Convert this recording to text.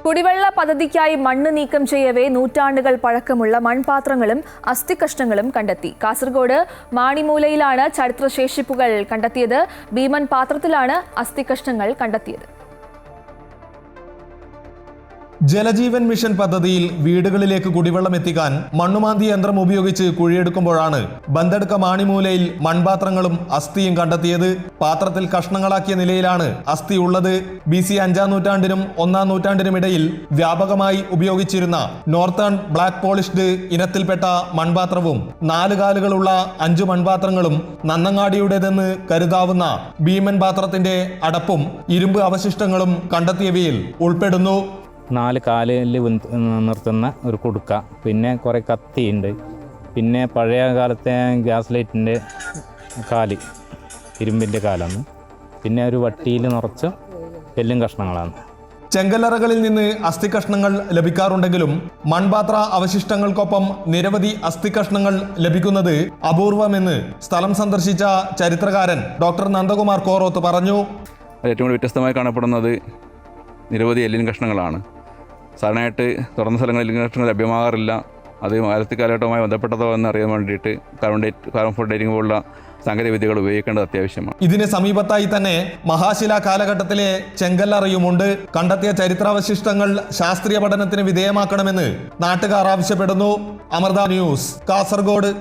കുടിവെള്ള പദ്ധതിക്കായി മണ്ണ് നീക്കം ചെയ്യവേ നൂറ്റാണ്ടുകൾ പഴക്കമുള്ള മൺപാത്രങ്ങളും അസ്ഥികഷ്ണങ്ങളും കണ്ടെത്തി. കാസർഗോഡ് മാണിമൂലയിലാണ് ചരിത്രശേഷിപ്പുകൾ കണ്ടെത്തിയത്. ഭീമൻ പാത്രത്തിലാണ് അസ്ഥികഷ്ണങ്ങൾ കണ്ടെത്തിയത്. ജലജീവൻ മിഷൻ പദ്ധതിയിൽ വീടുകളിലേക്ക് കുടിവെള്ളം എത്തിക്കാൻ മണ്ണുമാന്തി യന്ത്രം ഉപയോഗിച്ച് കുഴിയെടുക്കുമ്പോഴാണ് ബന്തെടുക്ക മാണിമൂലയിൽ മൺപാത്രങ്ങളും അസ്ഥിയും കണ്ടെത്തിയത്. പാത്രത്തിൽ കഷ്ണങ്ങളാക്കിയ നിലയിലാണ് അസ്ഥി ഉള്ളത്. BC 5-ാം നൂറ്റാണ്ടിനും 1-ാം നൂറ്റാണ്ടിനും ഇടയിൽ വ്യാപകമായി ഉപയോഗിച്ചിരുന്ന നോർത്തേൺ ബ്ലാക്ക് പോളിഷ്ഡ് ഇനത്തിൽപ്പെട്ട മൺപാത്രവും 4 കാലുകളുള്ള 5 മൺപാത്രങ്ങളും നന്നങ്ങാടിയുടേതെന്ന് കരുതാവുന്ന ഭീമൻ പാത്രത്തിന്റെ അടപ്പും ഇരുമ്പ് അവശിഷ്ടങ്ങളും കണ്ടെത്തിയവയിൽ ഉൾപ്പെടുന്നു. 4 കാലിൽ നിർത്തുന്ന ഒരു കുടുക്ക, പിന്നെ കുറേ കത്തിയുണ്ട്, പിന്നെ പഴയ കാലത്തെ ഗ്യാസ് ലൈറ്റിൻ്റെ കാല്, ഇരുമ്പിൻ്റെ കാലാണ്, പിന്നെ ഒരു വട്ടിയിൽ നിറച്ച് എല്ലും കഷ്ണങ്ങളാണ്. ചെങ്കല്ലറകളിൽ നിന്ന് അസ്ഥികഷ്ണങ്ങൾ ലഭിക്കാറുണ്ടെങ്കിലും മൺപാത്ര അവശിഷ്ടങ്ങൾക്കൊപ്പം നിരവധി അസ്ഥികഷ്ണങ്ങൾ ലഭിക്കുന്നത് അപൂർവമെന്ന് സ്ഥലം സന്ദർശിച്ച ചരിത്രകാരൻ ഡോക്ടർ നന്ദകുമാർ കോറോത്ത് പറഞ്ഞു. ഏറ്റവും കൂടുതൽ വ്യത്യസ്തമായി കാണപ്പെടുന്നത് നിരവധി എല്ലിൻ കഷ്ണങ്ങളാണ്. സാധാരണയായിട്ട് തുറന്ന സ്ഥലങ്ങളിൽ എല്ലിൻ കഷ്ണങ്ങൾ ലഭ്യമാകാറില്ല. അത് കാലഘട്ടവുമായി ബന്ധപ്പെട്ടതോ എന്ന് അറിയാൻ വേണ്ടിയിട്ട് കാർബൺ ഡേറ്റിംഗ് പോലുള്ള സാങ്കേതിക വിദ്യകൾ ഉപയോഗിക്കേണ്ടത് അത്യാവശ്യമാണ്. ഇതിന് സമീപത്തായി തന്നെ മഹാശിലാ കാലഘട്ടത്തിലെ ചെങ്കല്ലറയുമുണ്ട്. കണ്ടെത്തിയ ചരിത്രാവശിഷ്ടങ്ങൾ ശാസ്ത്രീയ പഠനത്തിന് വിധേയമാക്കണമെന്ന് നാട്ടുകാർ ആവശ്യപ്പെടുന്നു. അമൃത ന്യൂസ്, കാസർഗോഡ്.